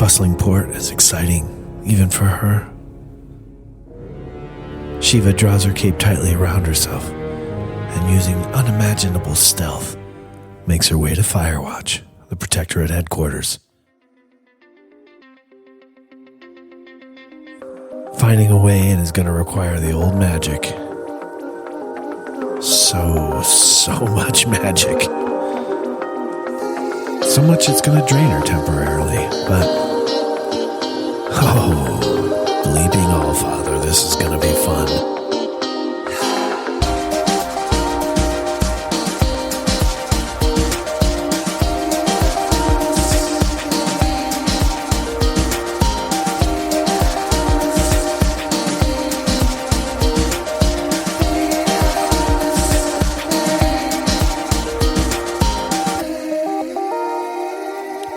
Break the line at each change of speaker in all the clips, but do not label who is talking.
bustling port is exciting, even for her. Shiva draws her cape tightly around herself and, using unimaginable stealth, makes her way to Firewatch, the Protectorate headquarters. Finding a way in is going to require the old magic. So much magic. So much it's going to drain her temporarily, but oh, bleeping all, Father, this is going to be fun.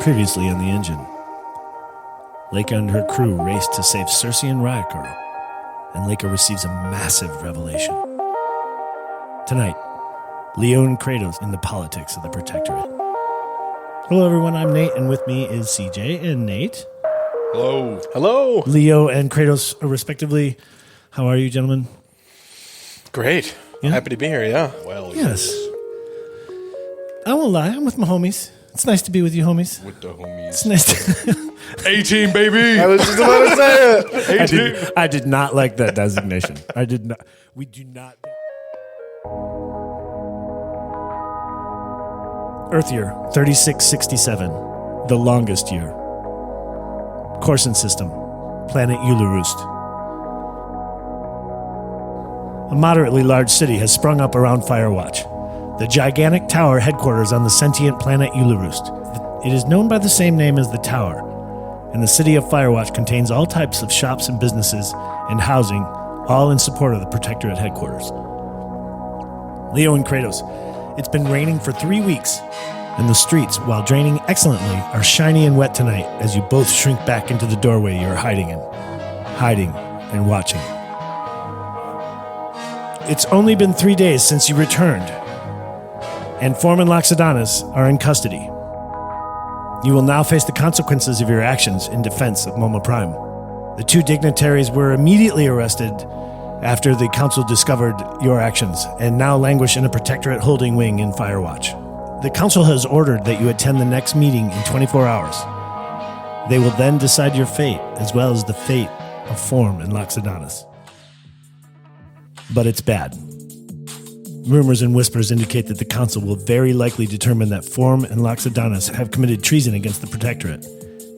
Previously on the engine, Leica and her crew race to save Cersei and Ryakar, and Leica receives a massive revelation. Tonight, Leo and Kratos in the politics of the Protectorate. Hello everyone, I'm Nate, and with me is CJ and Nate.
Hello.
Hello.
Leo and Kratos, respectively. How are you, gentlemen?
Great.
Yeah?
Happy to be here, yeah.
Well,
Yes. I won't lie, I'm with my homies. It's nice to be with you, homies.
with the homies.
It's nice to...
18, baby.
I was just about to say it.
I did not like that designation. I did not. We do not. Earth year 3667, the longest year. Corson system, planet Ularoost. A moderately large city has sprung up around Firewatch, the gigantic tower headquarters on the sentient planet Ularoost. It is known by the same name as the tower, and the city of Firewatch contains all types of shops and businesses and housing, all in support of the Protectorate headquarters. Leo and Kratos, it's been raining for 3 weeks, and the streets, while draining excellently, are shiny and wet tonight as you both shrink back into the doorway you're hiding and watching. It's only been 3 days since you returned, and Foreman Loxodonus are in custody. You will now face the consequences of your actions in defense of Moma Prime. The two dignitaries were immediately arrested after the council discovered your actions, and now languish in a Protectorate holding wing in Firewatch. The council has ordered that you attend the next meeting in 24 hours. They will then decide your fate, as well as the fate of Form and Loxodonus. But it's bad. Rumors and whispers indicate that the council will very likely determine that Form and Loxodonus have committed treason against the Protectorate,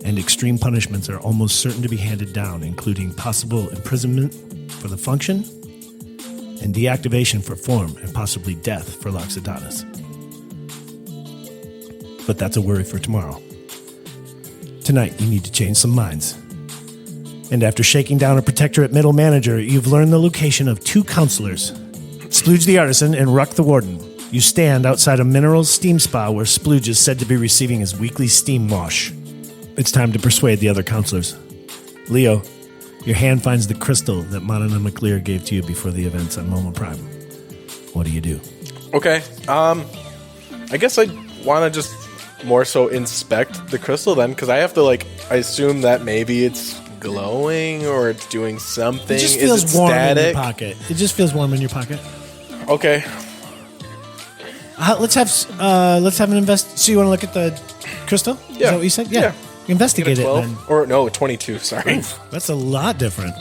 and extreme punishments are almost certain to be handed down, including possible imprisonment for the function and deactivation for Form, and possibly death for Loxodonus. But that's a worry for tomorrow. Tonight, you need to change some minds. And after shaking down a Protectorate middle manager, you've learned the location of two counselors, Splooge the Artisan and Ruck the Warden. You stand outside a mineral steam spa where Splooge is said to be receiving his weekly steam wash. It's time to persuade the other counselors. Leo, your hand finds the crystal that Monana McClear gave to you before the events on Moma Prime. What do you do?
Okay. I guess I want to just more so inspect the crystal then, because I have to, I assume that maybe it's glowing or it's doing something.
It just feels
Is it
warm
static?
in your pocket. It just feels warm in your pocket.
Okay.
Let's have an invest. So you want to look at the crystal? Is that what you said? Yeah. Investigate it
12?
then.
Or no, 22, sorry.
Oof, that's a lot different.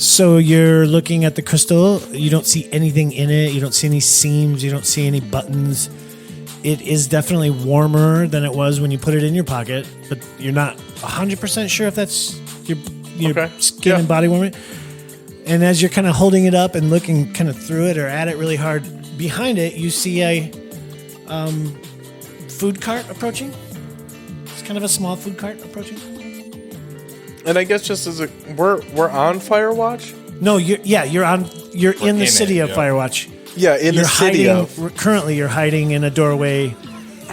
So you're looking at the crystal. You don't see anything in it. You don't see any seams. You don't see any buttons. It is definitely warmer than it was when you put it in your pocket, but you're not 100% sure if that's your skin and body warming. And as you're kind of holding it up and looking kind of through it or at it really hard, behind it you see a food cart approaching. It's kind of a small food cart approaching.
And I guess just as we're on Firewatch?
No, you're in the city of Firewatch.
Yeah, in the city of.
Currently, you're hiding in a doorway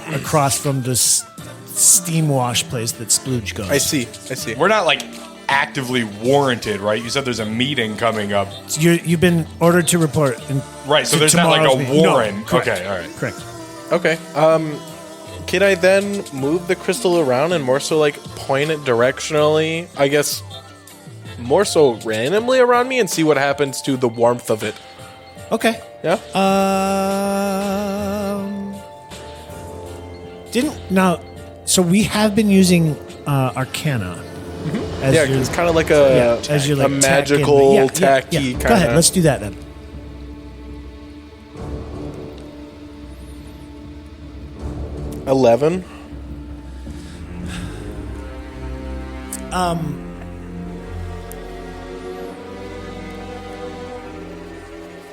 across from this steam wash place that Splooge goes.
I see.
We're not actively warranted, right? You said there's a meeting coming up.
You've been ordered to report.
Right, so there's not a warrant.
No, correct.
Okay, all right.
Correct.
Okay. Can I then move the crystal around and more so like point it directionally? I guess more so randomly around me and see what happens to the warmth of it.
Okay.
Yeah.
So we have been using Arcana. As
Yeah,
your-
it's kind of like a
as your,
a
like,
magical,
tacky
tacky
Go
kind
ahead,
of.
let's do that then.
$11.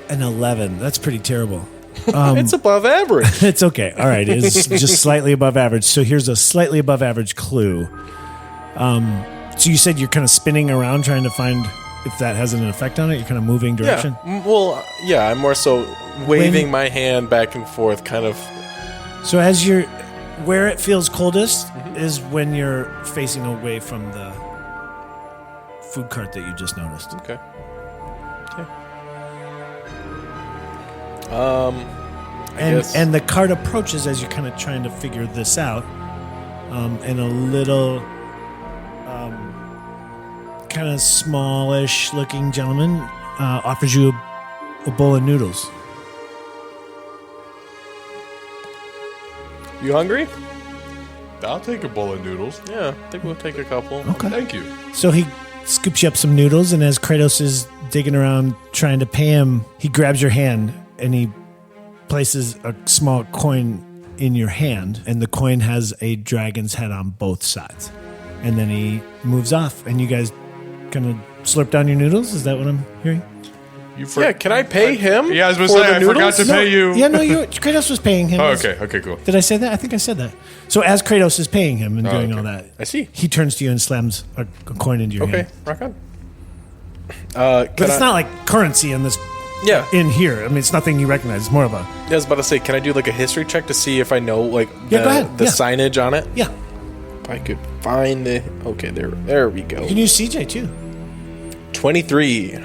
An 11. That's pretty terrible.
It's above average.
It's okay. All right. It's just slightly above average. So here's a slightly above average clue. So you said you're kind of spinning around trying to find if that has an effect on it. You're kind of moving direction.
Yeah. Well, yeah, I'm more so waving my hand back and forth, kind of.
So as you're, where it feels coldest is when you're facing away from the food cart that you just noticed.
Okay. I guess.
And the cart approaches as you're kind of trying to figure this out, and a little kind of smallish looking gentleman offers you a bowl of noodles.
You hungry?
I'll take a bowl of noodles.
Yeah, I think we'll take a couple.
Okay.
Thank you.
So he scoops you up some noodles, and as Kratos is digging around trying to pay him, he grabs your hand and he places a small coin in your hand, and the coin has a dragon's head on both sides. And then he moves off, and you guys kind of slurp down your noodles. Is that what I'm hearing?
Yeah, can I pay him?
Yeah, I was going to
for
say,
the
I forgot
noodles?
to pay you.
Yeah, no, Kratos was paying him.
Oh, okay, cool.
Did I say that? I think I said that. So as Kratos is paying him and doing
okay.
all that,
I see.
he turns to you and slams a coin into your
Okay,
hand.
rock on.
But it's not like currency in this
Yeah,
in here. I mean, it's nothing you recognize. It's more of a
I was about to say, can I do like a history check to see if I know like the,
go ahead.
the
Yeah.
signage on it?
yeah.
If I could find the. Okay, there we go.
You can use CJ too.
23.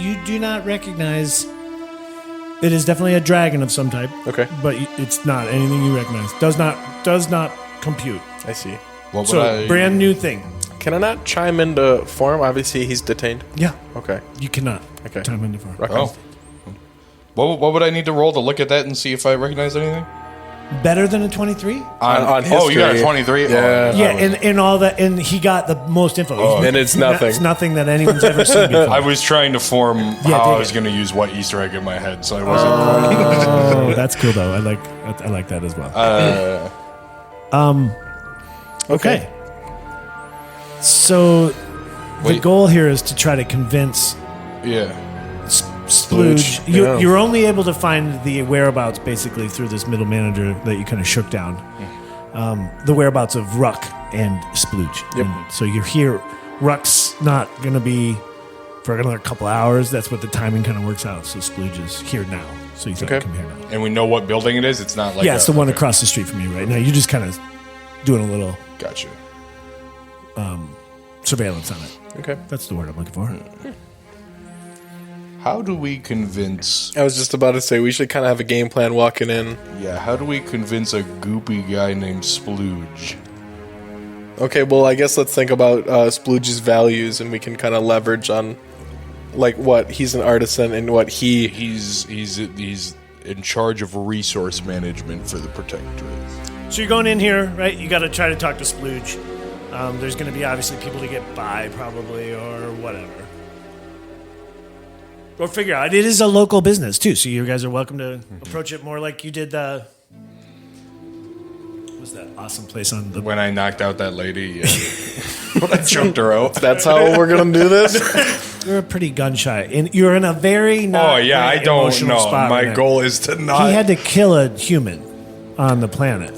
You do not recognize. It is definitely a dragon of some type.
Okay,
But it's not anything you recognize. Does not compute.
I see.
What would
So
I...
brand new thing.
Can I not chime into form? Obviously, he's detained.
Yeah.
Okay.
You cannot.
Okay.
Time into form.
Rock on.
Oh. What would I need to roll to look at that and see if I recognize anything?
Better than a 23?
On
Oh, you got a
history.
23?
Yeah.
Oh,
Yeah, and all that, and he got the most info.
And it's nothing.
It's nothing that anyone's ever seen before.
I was trying to form how
dig
I was
it.
going to use what Easter egg in my head, so I wasn't...
Oh, that's cool though. I like that as well. Okay. So the
Wait.
goal here is to try to convince
yeah.
Splooge.
Yeah.
You're only able to find the whereabouts basically through this middle manager that you kind of shook down. The whereabouts of Ruck and Splooge.
Yep.
And so you're here. Ruck's not going to be for another couple hours. That's what the timing kind of works out. So Splooge is here now. So you
Okay.
come here now.
And we know what building it is? It's not like...
Yeah, it's the one across the street from you right now. You're just kind of doing a little
Gotcha.
surveillance on it.
Okay.
That's the word I'm looking for.
How do we convince...
I was just about to say we should kind of have a game plan walking in.
Yeah, how do we convince a goopy guy named Splooge?
Okay, well, I guess let's think about Splooge's values, and we can kind of leverage on, like, what he's an artisan and what he.
He's in charge of resource management for the Protectorate.
So you're going in here, right? You got to try to talk to Splooge. There's going to be obviously people to get by, probably, or whatever. Or figure out. It is a local business, too, so you guys are welcome to approach it more like you did the... What was that awesome place on the...
When I knocked out that lady, when I choked her out.
That's how we're gonna do this.
You're a pretty gun-shy. And you're in a very not
Oh, yeah,
very
I don't
emotional
know.
spot
My
right now.
goal is to not...
He had to kill a human on the planet.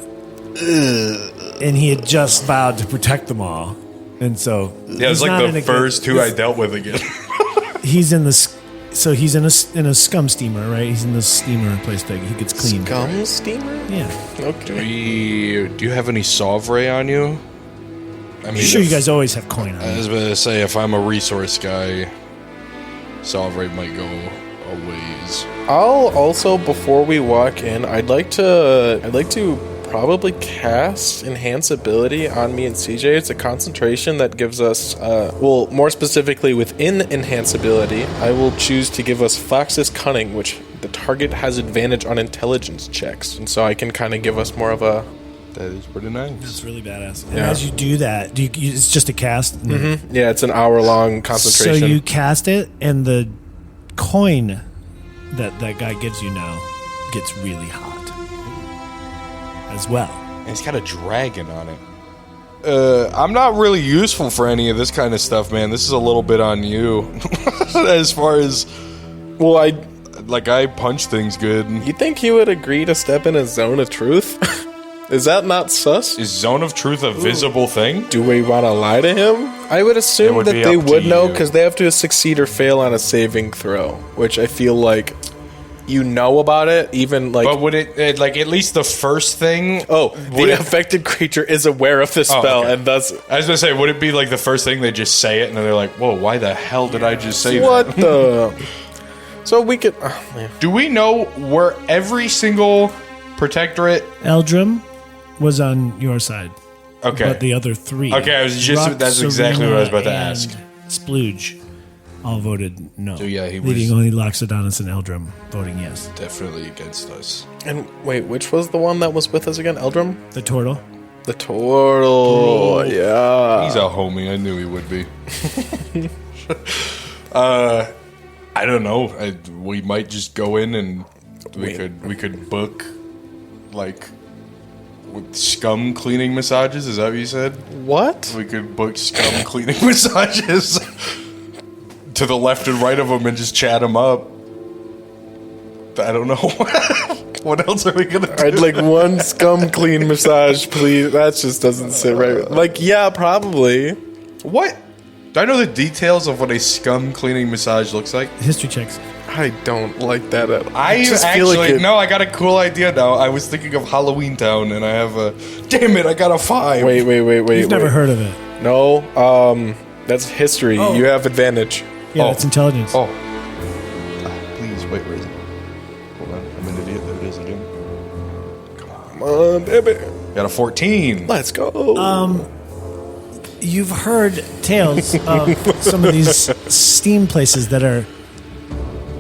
And he had just vowed to protect them all. And so...
Yeah, it's
he's not
like
in
the
a
first
good-
two I dealt with again.
He's in the... So he's in a scum steamer, right? He's in the steamer place that he gets cleaned.
Gum steamer.
Yeah.
Okay.
Do you have any Sauvre on you? I mean,
Sure, you guys always have coin on
I
you.
was going to say, if I'm a resource guy, Sauvre might go a ways.
I'll also, before we walk in, I'd like to probably cast Enhance Ability on me and CJ. It's a concentration that gives us, more specifically within Enhance Ability, I will choose to give us Fox's Cunning, which the target has advantage on intelligence checks. And so I can kind of give us more of a...
That is pretty nice.
That's really badass. And
Yeah.
as you do that, it's just a cast?
Mm-hmm. Yeah, it's an hour-long concentration.
So you cast it, and the coin that guy gives you now gets really hot as well.
And it's got a dragon on it. I'm not really useful for any of this kind of stuff, man. This is a little bit on you. As far as...
Well,
I punch things good.
You think he would agree to step in a zone of truth? Is that not sus?
Is Zone of Truth a visible thing?
Do we want to lie to him? I would assume that they would know because they have to succeed or fail on a saving throw, which I feel like you know about it, even like...
But would it like, at least the first thing...
Oh, the affected creature is aware of the spell,
okay.
and thus...
I was going to say, would it be like the first thing they just say it, and then they're like, whoa, why the hell did I just say
what
that?
the... So we could...
Do we know where every single protectorate...
Eldrim was on your side.
Okay.
But the other three...
Okay, I was just... That's exactly what I was about to ask.
Splooge all voted no.
So yeah, he was...
Leading only Loxodonus and Eldrim voting yes.
Definitely against us.
And wait, which was the one that was with us again? Eldrim?
The turtle.
The turtle, yeah.
He's a homie. I knew he would be. I don't know. We might just go in and we could book like with scum cleaning massages. Is that what you said?
What?
We could book scum cleaning massages to the left and right of them and just chat them up. I don't know. What else are we gonna do?
I'd like one scum clean massage, please. That just doesn't sit right. Like, yeah, probably.
What? Do I know the details of what a scum cleaning massage looks like?
History checks.
I don't like that at all.
I
just
actually
feel like
no. I got a cool idea now. I was thinking of Halloween Town, and I have a. Damn it! I got a 5.
Wait.
You've never heard of it.
No. That's history.
Oh.
You have advantage.
Yeah, that's intelligence.
Oh. Please wait. Where is it? Hold on. I'm an idiot. There it is again.
Come on, damn it.
Got a 14.
Let's go.
You've heard tales of some of these steam places that are...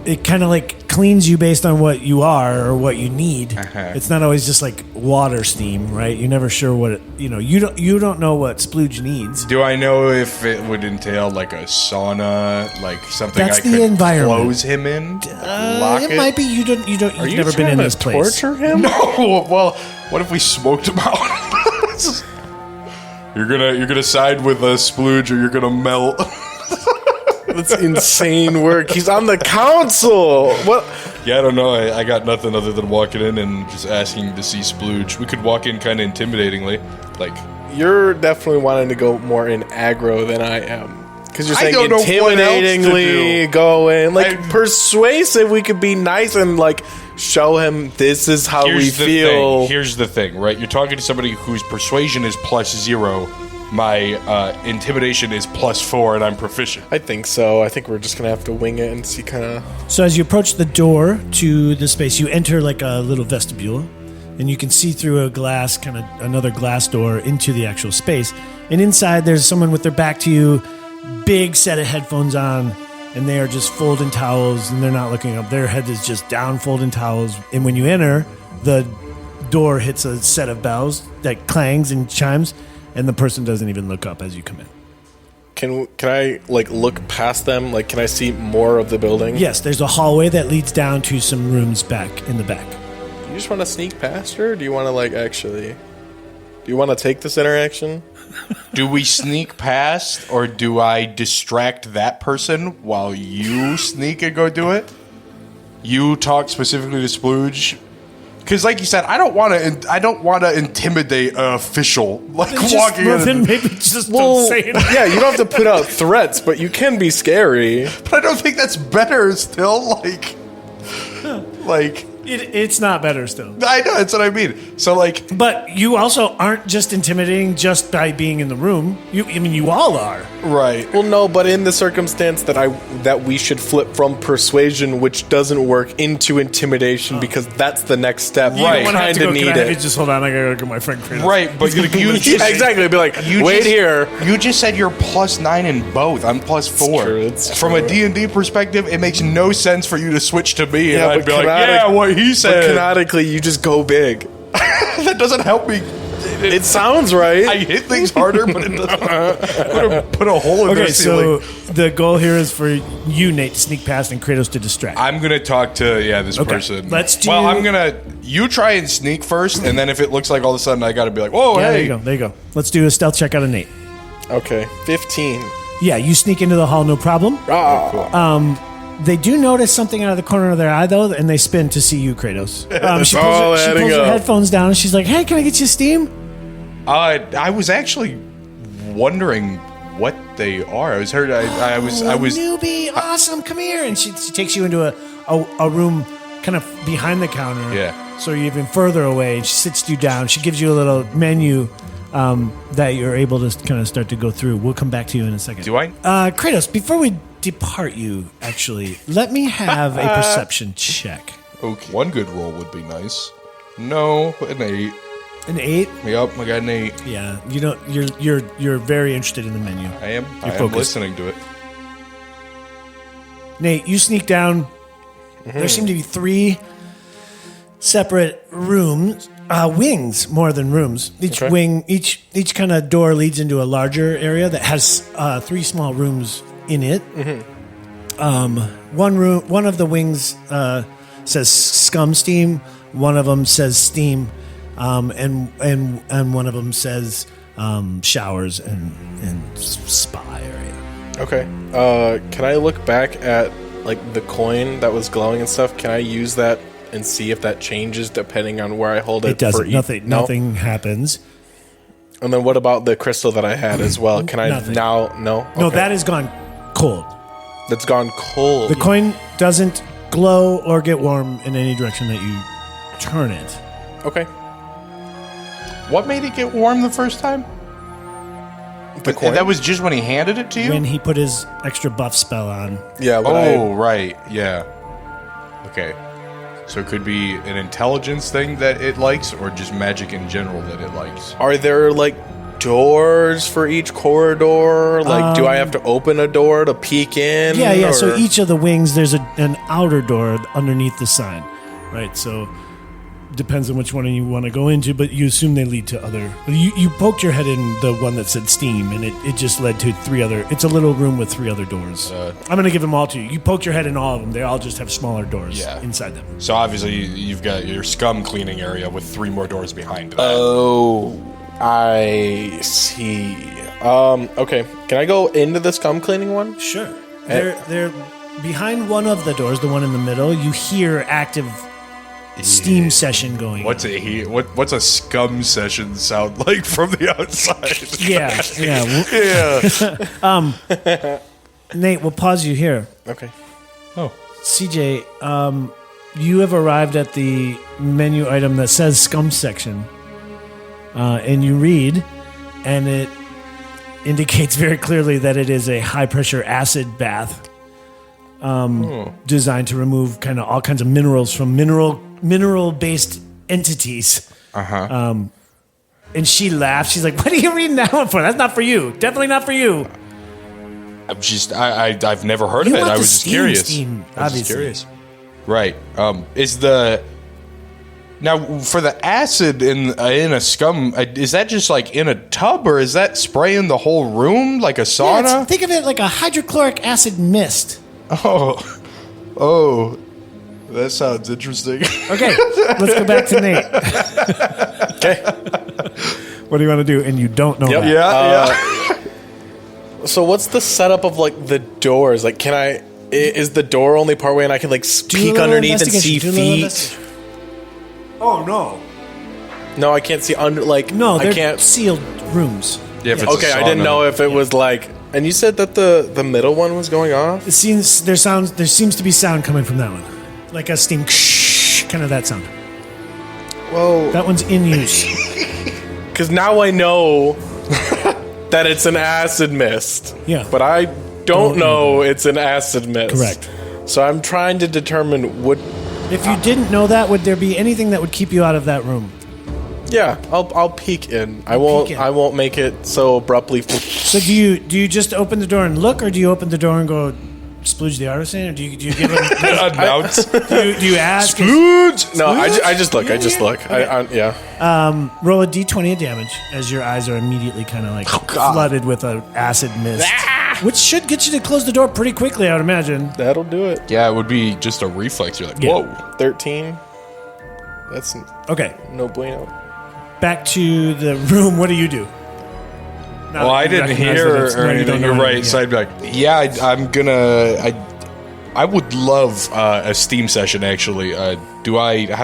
It kind of like cleans you based on what you are or what you need.
Uh-huh.
It's not always just like water steam, right? You're never sure what it, you don't know what Splooge needs.
Do I know if it would entail like a sauna, like something
That's
I
the
could
environment.
Close him in? Lock
It might be you've never been in this place.
Torture him?
No. Well, what if we smoked him out? You're gonna side with a Splooge, or you're gonna melt.
That's insane work. He's on the council. What?
Yeah, I don't know. I got nothing other than walking in and just asking to see Splooge. We could walk in kind of intimidatingly, like.
You're definitely wanting to go more in aggro than I am. Because you're
I
saying
don't know what else to
intimidatingly
do.
go in. Like, persuasive, we could be nice and, like, show him this is how we feel.
Here's the thing, right? You're talking to somebody whose persuasion is +0. My intimidation is +4, and I'm proficient.
I think so. I think we're just going to have to wing it and see kind of...
So as you approach the door to the space, you enter like a little vestibule, and you can see through a glass, kind of another glass door into the actual space. And inside, there's someone with their back to you, big set of headphones on, and they are just folding towels, and they're not looking up. Their head is just down, folding towels. And when you enter, the door hits a set of bells that clangs and chimes, and the person doesn't even look up as you come in.
Can I, like, look past them? Like, can I see more of the building?
Yes, there's a hallway that leads down to some rooms back in the back.
Do you just want to sneak past her, or do you want to, like, actually... Do you want to take this interaction?
Do we sneak past, or do I distract that person while you sneak and go do it? You talk specifically to Splooge, because, like you said, I don't want to intimidate an official, like walking in.
Maybe just don't say it.
Yeah, you don't have to put out threats, but you can be scary.
But I don't think that's better. Still, like.
It's not better still.
I know, that's what I mean. So, like...
But you also aren't just intimidating just by being in the room. You all are.
Right.
Well, no, but in the circumstance that we should flip from persuasion, which doesn't work, into intimidation, because that's the next step.
You
Right.
kind of need
Can I
it. Just hold on, I gotta go get my friend Kratos.
Right, but you just...
Yeah, exactly. It'd be like, wait here.
You just said you're +9 in both. I'm +4.
It's
From
true.
a D&D perspective, it makes no sense for you to switch to me, and
Yeah,
I'd
but
be like,
canonically-
yeah, what he
But
said.
canonically, you just go big.
That doesn't help me.
It sounds right.
I hit things harder, but it doesn't put a hole in
Okay,
the ceiling.
so the goal here is for you, Nate, to sneak past and Kratos to distract.
I'm gonna talk to this
Okay,
person.
let's do-
Well, I'm gonna. You try and sneak first, and then if it looks like all of a sudden I gotta be like, whoa,
yeah,
hey,
there you go. Let's do a stealth check out of Nate.
Okay, 15.
Yeah, you sneak into the hall, no problem.
Ah,
They do notice something out of the corner of their eye, though, and they spin to see you, Kratos.
It's
She
all
pulls
adding
her
up.
headphones down, and she's like, "Hey, can I get you Steam?"
I was actually wondering what they are. I was heard. I was.
newbie, awesome, come here, and she takes you into a room kind of behind the counter.
Yeah.
So you're even further away, and she sits you down. She gives you a little menu that you're able to kind of start to go through. We'll come back to you in a second.
Do I?
Kratos, before we depart you, actually, let me have a perception check.
Okay. One good roll would be nice. No, an 8.
An 8?
Yep, I got an 8.
Yeah, you don't. You're very interested in the menu.
I am. I am
focused.
listening to it.
Nate, you sneak down. There seem to be 3 separate rooms, wings more than rooms. Each
Okay.
wing, each kind of door leads into a larger area that has 3 small rooms in it. One of the wings says Scum Steam. One of them says Steam, and one of them says Showers and Spa area.
okay. Can I look back at like the coin that was glowing and stuff? Can I use that and see if that changes depending on where I hold it?
It doesn't.
for
Nothing.
No?
Nothing happens.
And then what about the crystal that I had as well? Can I
Nothing.
now? No.
No,
Okay.
that is gone cold.
That's gone cold.
The coin doesn't glow or get warm in any direction that you turn it.
Okay.
What made it get warm the first time?
The coin.
That was just when he handed it to you?
When he put his extra buff spell on.
Yeah. When
Oh, right. Yeah. Okay. So it could be an intelligence thing that it likes, or just magic in general that it likes.
Are there like doors for each corridor? Like, do I have to open a door to peek in?
Yeah. So
or-
each of the wings, there's an outer door underneath the sign, right? So depends on which one you want to go into, but you assume they lead to other. You poked your head in the one that said Steam, and it just led to 3 other. It's a little room with 3 other doors. I'm going to give them all to you. You poked your head in all of them. They all just have smaller doors
Yeah.
inside them.
So obviously you've got your scum cleaning area with 3 more doors behind that.
Oh, I see. Okay. Can I go into the scum cleaning one?
Sure. They're behind one of the doors, the one in the middle. You hear active Steam session going.
What's a scum session sound like from the outside?
Yeah.
Yeah.
Nate, we'll pause you here.
Okay.
Oh.
CJ, you have arrived at the menu item that says Scum Section, and you read, and it indicates very clearly that it is a high-pressure acid bath designed to remove kind of all kinds of minerals from mineral-based entities. And she laughed. She's like, "What are you reading that one for? That's not for you. Definitely not for you."
I've never heard
You
of it.
want
I
the
was just
Steam
curious.
Steam,
I was just
obviously.
curious. Right. Now for the acid in a scum, is that just like in a tub, or is that spraying the whole room like a
Yeah,
sauna?
think of it like a hydrochloric acid mist.
Oh, that sounds interesting.
Okay, let's go back to Nate.
Okay.
What do you want to do? And you don't know that.
yeah.
So what's the setup of like the doors? Like, can I? Is the door only part way, and I can like
Do a
peek
little
underneath and see
investigation. Do a little
feet?
investigation. Oh no!
No, I can't see under. Like,
No, they're
I can't.
sealed rooms.
Yeah, if it's a
Okay, I didn't
sauna.
know if it was like. And you said that the middle one was going off.
It seems there seems to be sound coming from that one, like a steam. kind of that sound.
Well,
That one's in use.
because now I know that it's an acid mist.
Yeah.
But I don't know it's an acid mist.
Correct.
So I'm trying to determine what.
If you didn't know that, would there be anything that would keep you out of that room?
Yeah, I'll peek in. I won't.
peek in.
I won't make it so abruptly.
So do you just open the door and look, or do you open the door and go splooge the artisan, or do you give him?
Announce.
do you ask?
No, I just look. I just look. Yeah.
Roll a d20 of damage as your eyes are immediately kind of like flooded with an acid mist, which should get you to close the door pretty quickly, I would imagine.
That'll do it.
Yeah, it would be just a reflex. You're like,
Yeah.
whoa.
13. That's
Okay,
no bueno.
back to the room. What do you do? Now
Well,
that
I
you
didn't
recognize
hear
that it's-
or
no, you
anything.
don't know
You're right.
anything
So
yet.
I'd be like, yeah, I'm gonna. I would love a Steam session. Actually, how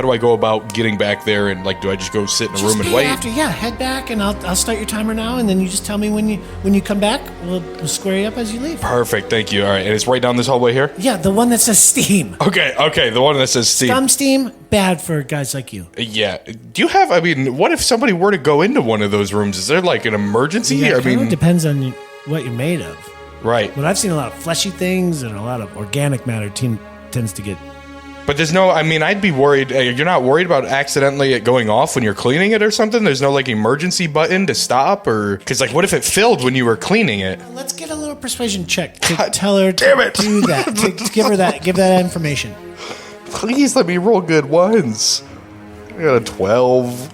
do I go about getting back there? And like, do I just go sit in a room and
Just
wait?
after, head back, and I'll start your timer now, and then you just tell me when you come back. We'll square you up as you leave.
Perfect. Thank you. All right, and it's right down this hallway here.
Yeah, the one that says Steam.
Okay, the one that says Steam.
Steam, bad for guys like you.
Yeah. Do you have? I mean, what if somebody were to go into one of those rooms? Is there like an emergency?
Yeah,
I
it kinda
mean,
depends on what you're made of.
right.
But I've seen a lot of fleshy things, and a lot of organic matter tends to get.
But there's no. I mean, I'd be worried. You're not worried about accidentally it going off when you're cleaning it or something. There's no like emergency button to stop, or because like, what if it filled when you were cleaning it?
Let's get a little persuasion check to tell her
damn
to
it.
do that. To give that information.
Please let me roll good ones. I got a 12.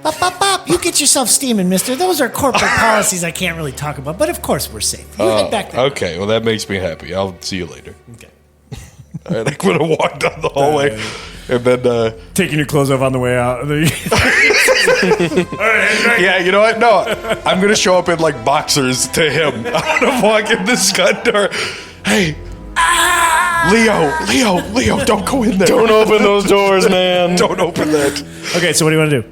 Bop, bop, bop. You get yourself steaming, mister. Those are corporate policies I can't really talk about, but of course we're safe. You head back there.
Okay, well that makmakes me happy. I'll see you later.
Okay.
All right, I'm gonna walk down the hallway, and then
Taking your clothes off on the way out.
yeah, you know what? No, I'm gonna show up in like boxers to him. I'm gonna walk in the scud door. Hey, Leo, don't go in there.
Don't open those doors, man.
Don't open that.
Okay, so what do you want to do?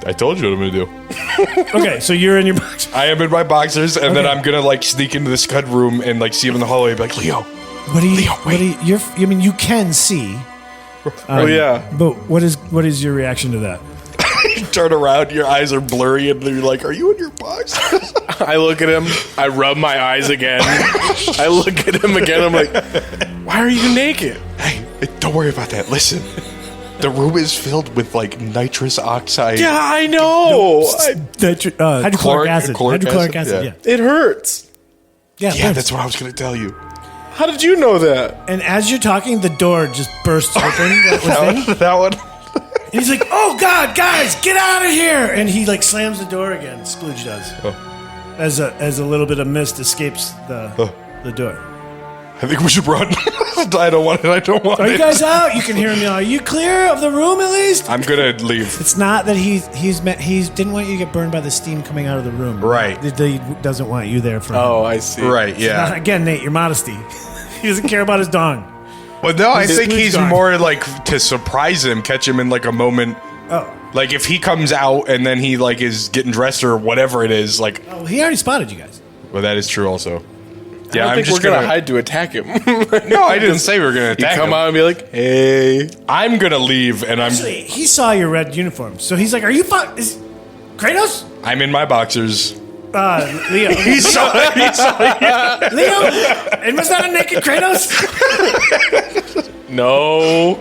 I told you what I'm gonna do.
Okay, so you're in your box.
I am in my boxers, and then
Okay.
I'm gonna like sneak into the scud room and like see him in the hallway. And be like, Leo.
What do you?
Leo,
what do you? I mean, you can see.
Oh yeah.
But what is your reaction to that?
Turn around, your eyes are blurry, and you're like, "Are you in your boxers?"
I look at him. I rub my eyes again. I look at him again. I'm like, why are you naked?
Hey, don't worry about that. Listen, the room is filled with like nitrous oxide.
Yeah, I know.
Hydrochloric acid.
chloric
Hydrochloric
acid,
acid.
yeah.
Yeah.
It hurts.
Yeah.
Yeah, that's what I was gonna tell you.
How did you know that?
And as you're talking, the door just bursts open.
That one.
And he's like, "Oh God, guys, get out of here!" And he like slams the door again. Splooge does. As a little bit of mist escapes the door.
I think we should run. I don't want it.
Are you guys out? You can hear him yell. Are you clear of the room at least?
I'm gonna leave.
It's not that he didn't want you to get burned by the steam coming out of the room.
Right.
He doesn't want you there for him.
Oh, I see.
Right. Yeah.
Again, Nate, your modesty. He doesn't care about his dong.
Well, no, I think
Splooge
he's
gone.
more like to surprise him, catch him in like a moment.
Oh.
Like if he comes out and then he like is getting dressed or whatever it is, like.
Oh, he already spotted you guys.
Well, that is true also. Yeah,
I don't
I'm
think
just
we're gonna hide to attack him.
No, I didn't say we were gonna
You
attack
come
him.
out and be like, hey.
I'm gonna leave, and
Actually, he saw your red uniform, so he's like, "Are you is Kratos?
I'm in my boxers.
Leo?
He saw
Leo? And was that a naked Kratos?
No.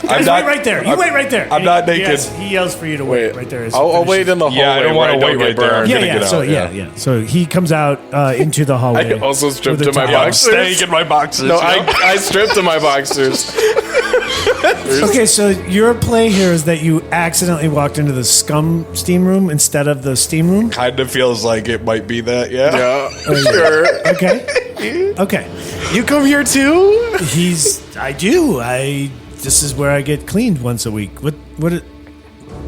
Guys, wait right there. You wait right there.
I'm not naked.
Yes, he yells for you to wait
Wait.
right there. as
I'll
he
wait
finishes.
in the hallway.
Yeah, I don't
where
wanna wait
get
right there.
burned.
I'm gonna get
So
out,
yeah. So he comes out into the hallway.
I also stripped
with
to
a
my
towel.
boxers.
Staying in my boxers.
No, I stripped to my boxers.
Okay, so your play here is that you accidentally walked into the scum steam room instead of the steam room.
Kind of feels like it might be that. Yeah.
Yeah, sure.
Okay. Okay.
You come here too?
I do. This is where I get cleaned once a week.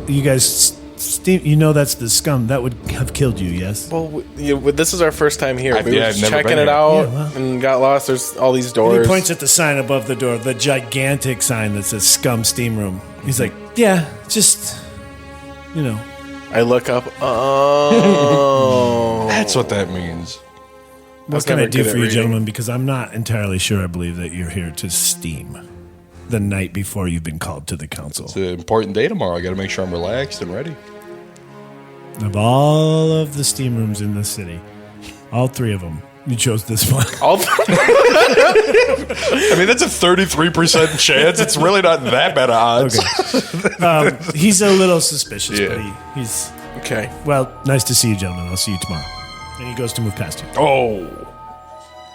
You guys steam, you know that's the scum. That would have killed you, yes?
Well, this is our first time here.
I've
We were
never
just
been
checking
here.
it out
Yeah, well.
and got lost. There's all these
And
doors.
he points at the sign above the door, the gigantic sign that says scum steam room. He's like, yeah, just,
I look up. Oh.
That's what that means.
what
was
can I
never
do
good at
for you,
reading.
gentlemen? Because I'm not entirely sure I believe that you're here to steam. the night before you've been called to the council.
It's an important day tomorrow. I got to make sure I'm relaxed and ready.
Of all of the steam rooms in the city, all 3 of them, you chose this one.
I mean, that's a 33% chance. It's really not that bad of odds.
Okay. He's a little suspicious,
Yeah.
but he's...
Okay.
Well, nice to see you, gentlemen. I'll see you tomorrow. And he goes to move past you.
Oh,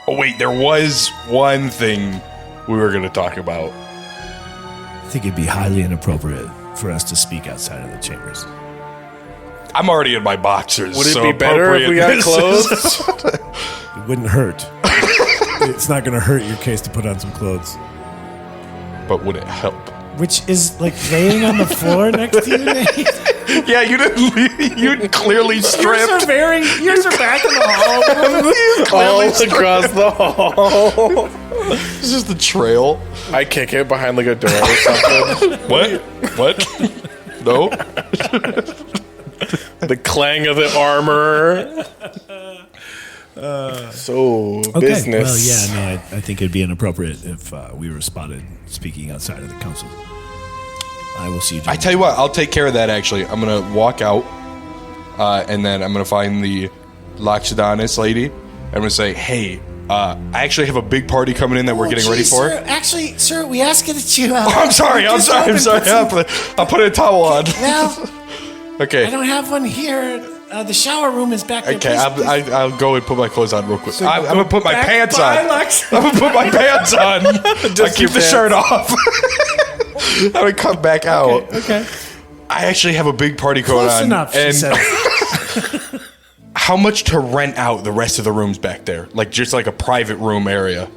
wait, there was one thing we were going to talk about.
I think it'd be highly inappropriate for us to speak outside of the chambers.
I'm already in my boxers.
Would it
so
be better if we got
appropriate.
clothes?
It wouldn't hurt. It's not going to hurt your case to put on some clothes.
But would it help?
Which is like laying on the floor next to you, Nate.
Yeah, you didn't. You clearly stripped.
Yours are back in the hall.
All across the hall.
It's just the trail.
I kick it behind like a door or something.
What? No.
The clang of the armor. Business.
Well, yeah, no, I think it'd be inappropriate if we were spotted speaking outside of the council. I will see you.
I tell you what, I'll take care of that, actually. I'm going to walk out, and then I'm going to find the Loxodonus lady. I'm going to say, hey, I actually have a big party coming in that we're getting ready for.
Sir, we ask that you...
I'm sorry. I'll put a towel on.
Well,
Okay.
I don't have one here. The shower room is back there.
Okay,
Please-
I'll go and put my clothes on real quick. I'm going to put my
back
pants
by
on.
Lex.
I'm going to put my pants on. I keep the shirt off. I'm going to come back out.
Okay.
I actually have a big party going
Close
on.
enough, she
and
said.
how much to rent out the rest of the rooms back there? Like, just like a private room area.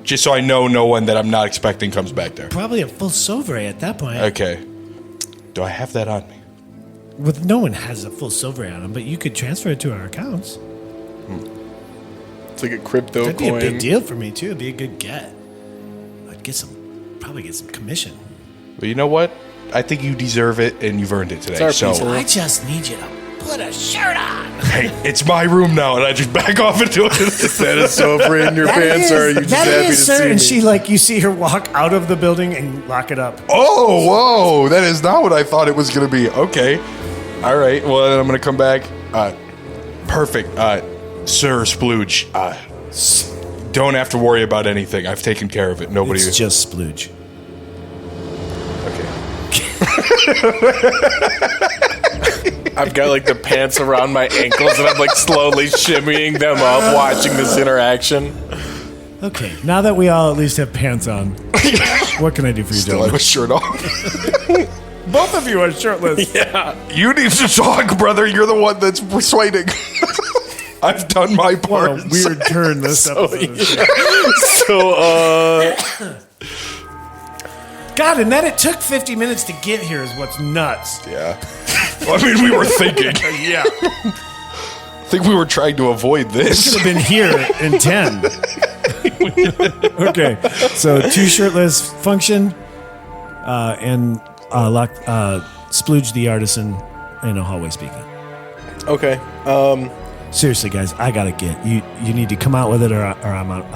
Just so I know no one that I'm not expecting comes back there.
Probably a full Sauvray at that point.
Okay. Do I have that on me?
With no one has a full silver on them, but you could transfer it to our accounts.
It's like a crypto
That'd
coin.
be a big deal for me too. It'd be a good get. I'd probably get some commission.
Well, you know what? I think you deserve it, and you've earned it today.
our
So,
pizza.
I just need you to put a shirt on.
hey, it's my room now, and I just back off into it.
That is so free in your pants, or are you just
that
happy
is,
to
sir,
see
And
me?
she you see her walk out of the building and lock it up.
Oh, whoa. That is not what I thought it was going to be. Okay. All right. Well, then I'm going to come back. Perfect. Sir Splooge, don't have to worry about anything. I've taken care of it. Nobody...
It's just splooge.
Okay.
I've got like the pants around my ankles, and I'm like slowly shimmying them up, watching this interaction.
Okay, now that we all at least have pants on, what can I do for you,
Still have
gentlemen?
a shirt off.
Both of you are shirtless.
You need to talk, brother. You're the one that's persuading. I've done my
What
part.
a weird turn this episode is.
So,
God, and then it took 50 minutes to get here is what's nuts.
Yeah. Well, I mean, we were thinking.
Yeah.
I think we were trying to avoid this.
Could have been here in 10. Okay, so 2 shirtless function and Splooge the artisan in a hallway speaking.
okay.
Seriously, guys, I gotta get you. You need to come out with it, or I'm out.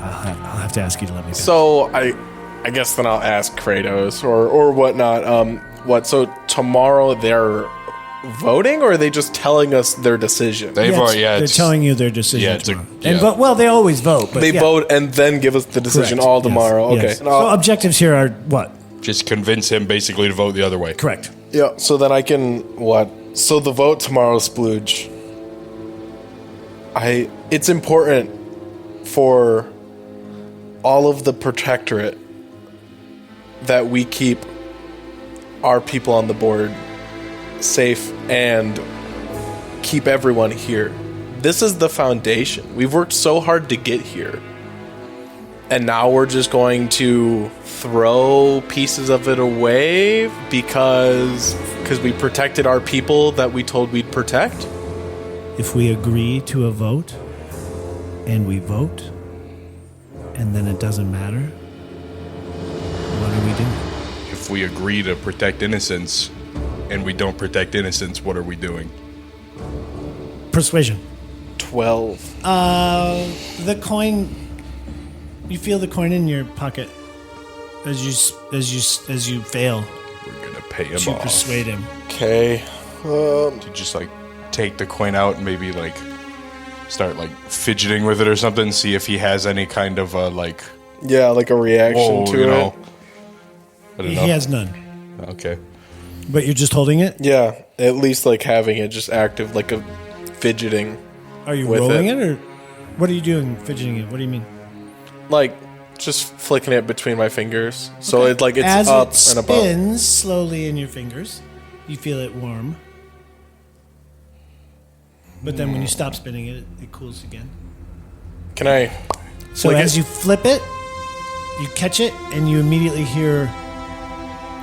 I'll have to ask you to let me. Finish.
So I guess then I'll ask Kratos or whatnot. So tomorrow they're voting, or are they just telling us their decision?
They've already,
they're
it's-
telling you their decision
Yeah, it's a-
tomorrow.
yeah.
And well, they always vote. But
They
yeah.
vote and then give us the decision
Correct.
all
Yes.
tomorrow. Okay.
Yes. So objectives here are what?
Just convince him basically to vote the other way.
Correct.
Yeah. So then I can what? So the vote tomorrow, Splooge. It's important for all of the protectorate that we keep our people on the board safe and keep everyone here. This is the foundation. We've worked so hard to get here. And now we're just going to throw pieces of it away because we protected our people that we told we'd protect?
If we agree to a vote, and we vote, and then it doesn't matter, what are we doing?
If we agree to protect innocence and we don't protect innocence, what are we doing?
Persuasion.
12.
The coin. You feel the coin in your pocket. as you fail
We're gonna pay him
to
off.
persuade him.
Okay.
To just like take the coin out and maybe like start like fidgeting with it or something. See if he has any kind of like
Yeah, like a reaction to
you
it.
know. I don't
He
know.
has none.
Okay.
But you're just holding it?
Yeah, at least like having it just active, like a fidgeting.
Are you
With
rolling
it.
it, or what are you doing fidgeting it? What do you mean?
Like, just flicking it between my fingers. So it's like it's
As
up
it
and above.
spins slowly in your fingers, you feel it warm. But then when you stop spinning it, it cools again.
Can I...
So
Flick
as
it?
you flip it, you catch it, and you immediately hear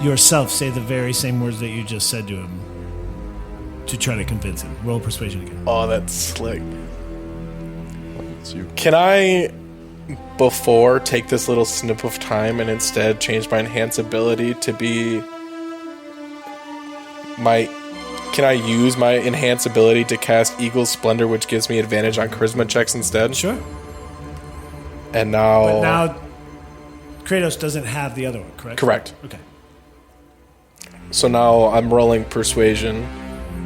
yourself say the very same words that you just said to him to try to convince him. Roll persuasion again.
Oh, that's slick.
It's you.
Can I, before, take this little snip of time and instead change my enhance ability to be my... Can I use my enhance ability to cast Eagle's Splendor, which gives me advantage on charisma checks instead?
Sure.
And now...
But now, Kratos doesn't have the other one, correct?
Correct.
Okay.
So now I'm rolling persuasion.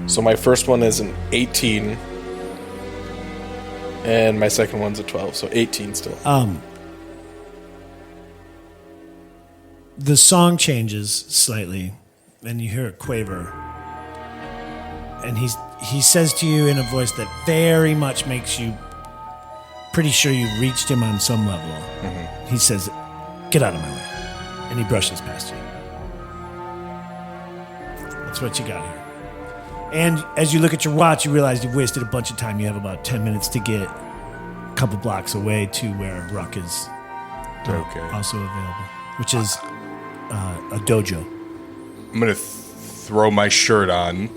So my first one is an 18. And my second one's a 12. So 18 still.
The song changes slightly, and you hear it quaver. And he says to you in a voice that very much makes you pretty sure you've reached him on some level. Mm-hmm. He says, "Get out of my way." And he brushes past you. That's what you got here. And as you look at your watch, you realize you've wasted a bunch of time. You have about 10 minutes to get a couple blocks away to where Ruck is
Okay.
also available, which is a dojo.
I'm gonna throw my shirt on.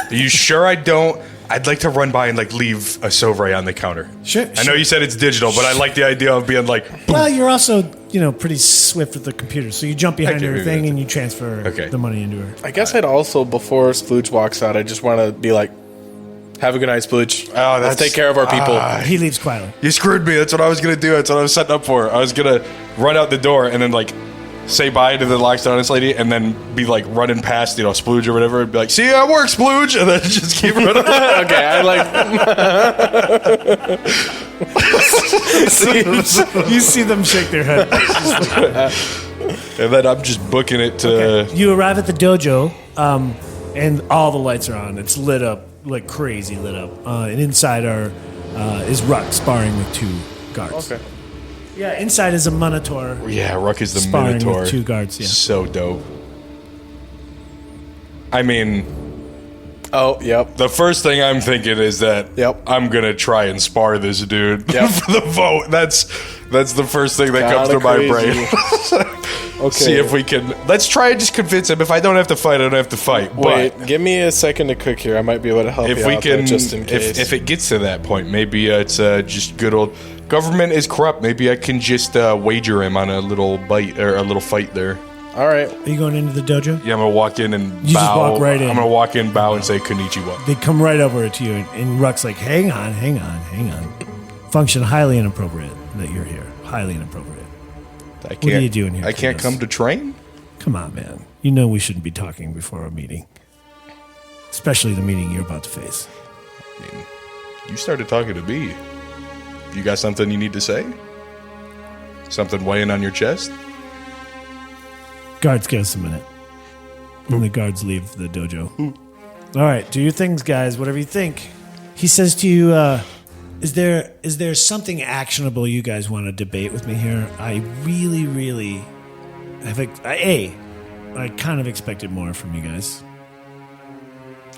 Are you sure I don't? I'd like to run by and like leave a Sovray on the counter.
Sure.
I know you said it's digital, but I like the idea of being like,
Well, you're also, pretty swift with the computer, so you jump behind
Okay,
her
maybe
thing
that's
and you transfer
Okay.
the money into her.
I guess I'd also, before Splooge walks out, I just want to be like, have a good night, Splooge.
Oh,
Let's
that's-
take care of our people.
He leaves quietly.
you screwed me. That's what I was gonna do. That's what I was setting up for. I was gonna run out the door and then like say bye to the Lockstoneist lady and then be like running past, Splooge or whatever, and be like, "See you at work, Splooge," and then just keep running.
Okay, I like...
You see them shake their head.
And then I'm just booking it to.
You arrive at the dojo, and all the lights are on. It's lit up, like crazy lit up. And inside is Ruck sparring with two guards.
Okay.
Yeah, inside is a Minotaur.
Yeah, Ruck is the
Sparring with
Minotaur.
two guards, yeah.
So dope. I mean,
Oh, yep.
the first thing I'm thinking is that
Yep.
I'm gonna try and spar this dude
Yep.
for the vote. That's the first thing that comes
Kinda
through my
crazy.
brain.
Okay.
See if we can. Let's try and just convince him. If I don't have to fight, I don't have to fight.
Wait,
But
give me a second to cook here. I might be able to help
if
you
we
out there,
can,
just in case.
if it gets to that point, maybe it's just good old government is corrupt. Maybe I can just wager him on a little bite or a little fight there.
All right.
Are you going into the dojo?
Yeah, I'm gonna walk in and
You
bow.
just walk right in.
I'm gonna walk in, bow, and say konnichiwa.
They come right over to you, and Ruck's like, hang on. Function highly inappropriate that you're here. Highly inappropriate.
I
What are you doing here,
I can't
Kratos?
come to train.
Come on, man. You know we shouldn't be talking before a meeting. Especially the meeting you're about to face.
I mean, you started talking to me. You got something you need to say? Something weighing on your chest?
Guards, give us a minute. When the guards leave the dojo. All right, do your things, guys. Whatever you think. He says to you, is there something actionable you guys want to debate with me here? I really, really have... I kind of expected more from you guys.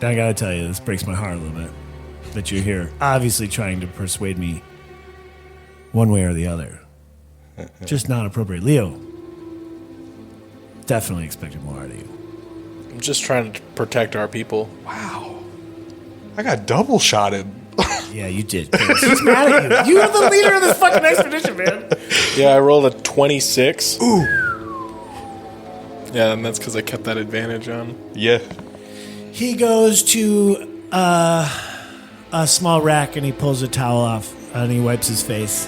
I gotta tell you, this breaks my heart a little bit. That you're here, obviously trying to persuade me one way or the other. Just not appropriate. Leo, definitely expected more out of you.
I'm just trying to protect our people.
Wow. I got double shotted.
Yeah, you did. He's mad at you. You're the leader of this fucking expedition, man.
Yeah, I rolled a 26. Ooh. Yeah, and that's because I kept that advantage on.
Yeah.
He goes to a small rack and he pulls a towel off and he wipes his face.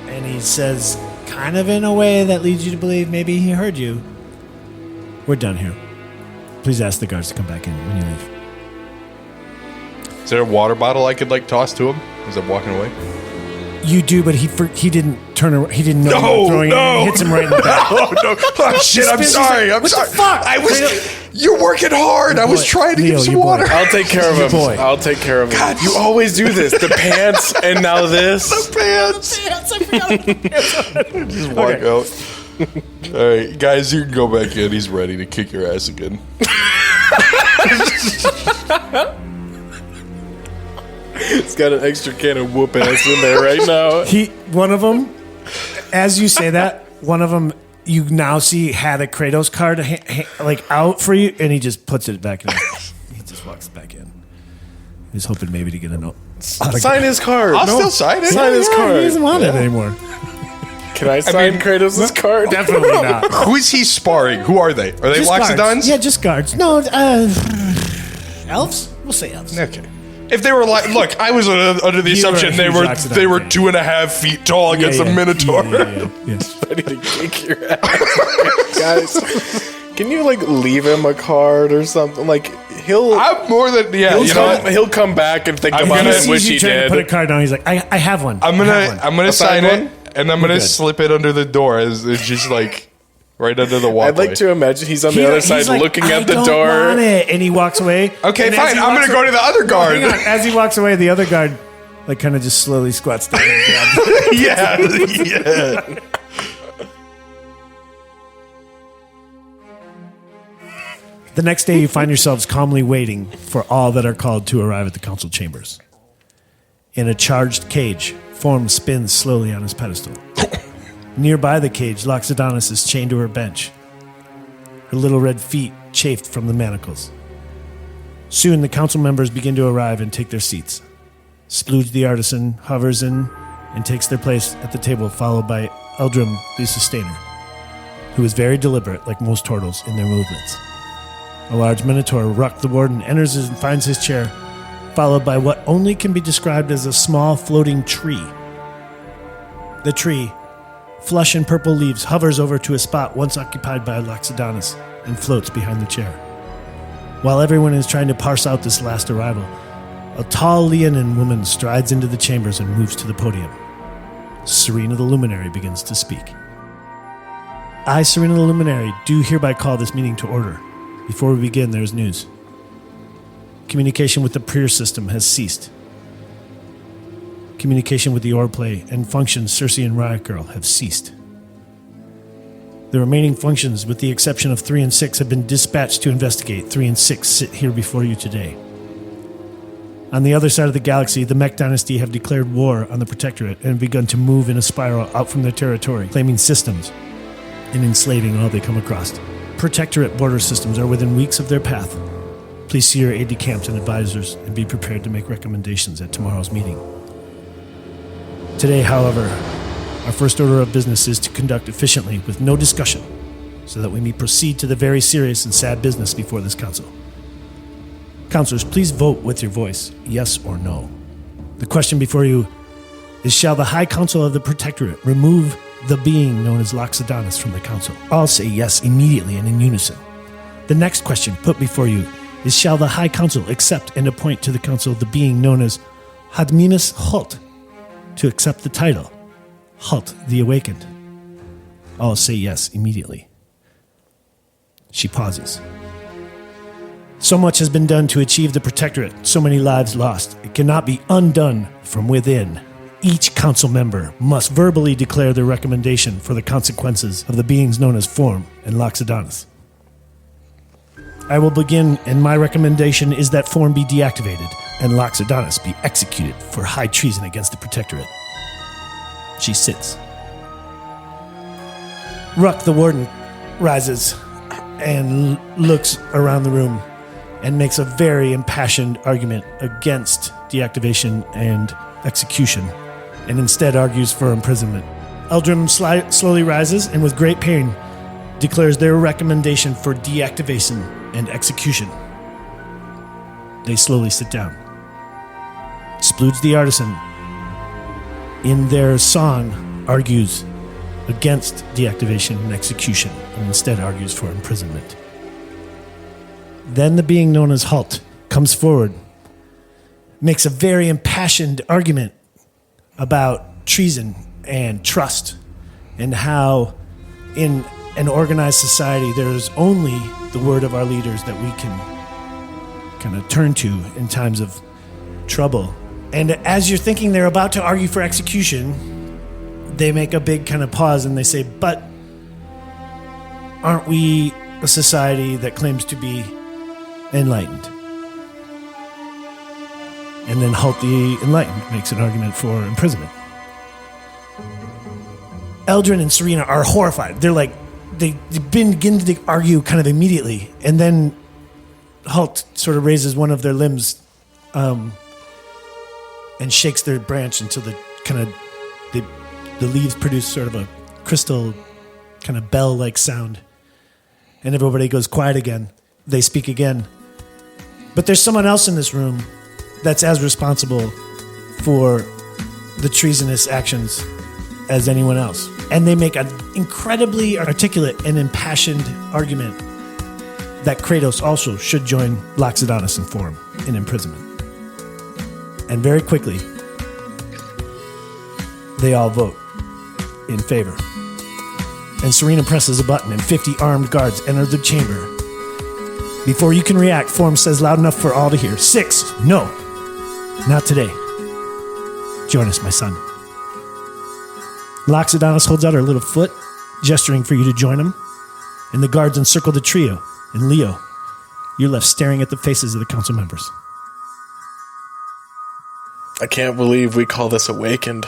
And he says, kind of in a way that leads you to believe maybe he heard you. We're done here. Please ask the guards to come back in when you leave.
Is there a water bottle I could like toss to him as I'm walking away?
You do, but he didn't turn around. He didn't know you were throwing it. And it hits him right in the back.
Oh no! Oh shit! I'm sorry. I'm sorry.
What the fuck?
You're working hard. I was trying to
Leo,
give some
your boy.
water.
I'll take care of him.
boy.
I'll take care of him.
God,
you always do this. The pants and now this.
Pants. Just walk out. All right, guys, you can go back in. He's ready to kick your ass again.
He's got an extra can of whoop ass in there right now.
One of them, as you say that, one of them you now see had a Kratos card like out for you, and he just puts it back in. He just walks back in. He's hoping maybe to get a note.
Sign his card.
I'll still sign it.
Sign his card.
He doesn't want it anymore.
Can I sign Kratos' card?
Definitely not.
Who is he sparring? Who are they? Are they
Just
Loxodons?
guards. Yeah, just guards. No, elves? We'll say elves.
Okay. If they were like, look, I was under the assumption they were
huge Loxodon fan.
2.5 feet tall against a Minotaur.
Yeah.
Ready to kick your ass. Guys, can you like leave him a card or something? Like
I'm more than
he'll come back and think about it and wish he
trying to
did.
put a card down. He's like, I have one.
I'm gonna sign it, and I'm gonna
good.
slip it under the door as it's just like right under the walkway.
I'd like to imagine he's on the other side
like,
looking
I
at the
don't
door.
Want it. And he walks away.
Okay,
and
fine. I'm gonna go to the other guard.
Hang on. As he walks away, the other guard like kind of just slowly squats down and grabs it.
yeah.
The next day, you find yourselves calmly waiting for all that are called to arrive at the council chambers. In a charged cage, Form spins slowly on his pedestal. Nearby the cage, Loxodonus is chained to her bench. Her little red feet chafed from the manacles. Soon, the council members begin to arrive and take their seats. Splooge the artisan hovers in and takes their place at the table, followed by Eldrim the Sustainer, who is very deliberate, like most turtles, in their movements. A large minotaur, Ruck the Warden, enters and finds his chair, followed by what only can be described as a small floating tree. The tree, flush and purple leaves, hovers over to a spot once occupied by Loxodonus and floats behind the chair. While everyone is trying to parse out this last arrival, a tall Leonin woman strides into the chambers and moves to the podium. Serena the Luminary begins to speak. I, Serena the Luminary, do hereby call this meeting to order. Before we begin, there is news. Communication with the Prier system has ceased. Communication with the Orplay and functions Circe and Riot Girl have ceased. The remaining functions, with the exception of 3 and 6, have been dispatched to investigate. 3 and 6 sit here before you today. On the other side of the galaxy, the Mech Dynasty have declared war on the Protectorate and have begun to move in a spiral out from their territory, claiming systems and enslaving all they come across. Protectorate border systems are within weeks of their path. Please see your aide-de-camps and advisors and be prepared to make recommendations at tomorrow's meeting. Today, however, our first order of business is to conduct efficiently with no discussion so that we may proceed to the very serious and sad business before this council. Councilors, please vote with your voice, yes or no. The question before you is, shall the High Council of the Protectorate remove the being known as Loxodonus from the council? All say yes immediately and in unison. The next question put before you is, shall the High Council accept and appoint to the council the being known as Hadmimus Hult to accept the title Hult the Awakened? All say yes immediately. She pauses. So much has been done to achieve the Protectorate, so many lives lost. It cannot be undone from within. Each council member must verbally declare their recommendation for the consequences of the beings known as Form and Loxodonus. I will begin, and my recommendation is that Form be deactivated and Loxodonus be executed for high treason against the Protectorate. She sits. Ruck the Warden rises and looks around the room and makes a very impassioned argument against deactivation and execution, and instead argues for imprisonment. Eldrim slowly rises and with great pain declares their recommendation for deactivation and execution. They slowly sit down. Splooge the Artisan, in their song, argues against deactivation and execution and instead argues for imprisonment. Then the being known as Halt comes forward, makes a very impassioned argument about treason and trust and how in an organized society there is only the word of our leaders that we can kind of turn to in times of trouble. And as you're thinking they're about to argue for execution, they make a big kind of pause and they say, but aren't we a society that claims to be enlightened? And then Halt the Enlightened makes an argument for imprisonment. Eldrin and Serena are horrified. They're like, they begin to argue kind of immediately. And then Halt sort of raises one of their limbs and shakes their branch until the leaves produce sort of a crystal kind of bell-like sound. And everybody goes quiet again. They speak again. But there's someone else in this room that's as responsible for the treasonous actions as anyone else. And they make an incredibly articulate and impassioned argument that Kratos also should join Loxodonus and Forum in imprisonment. And very quickly, they all vote in favor. And Serena presses a button and 50 armed guards enter the chamber. Before you can react, Forum says loud enough for all to hear, 6, no, not today. Join us, my son. Loxodonus holds out her little foot, gesturing for you to join him, and the guards encircle the trio. And Leo, you're left staring at the faces of the council members.
I can't believe we call this Awakened.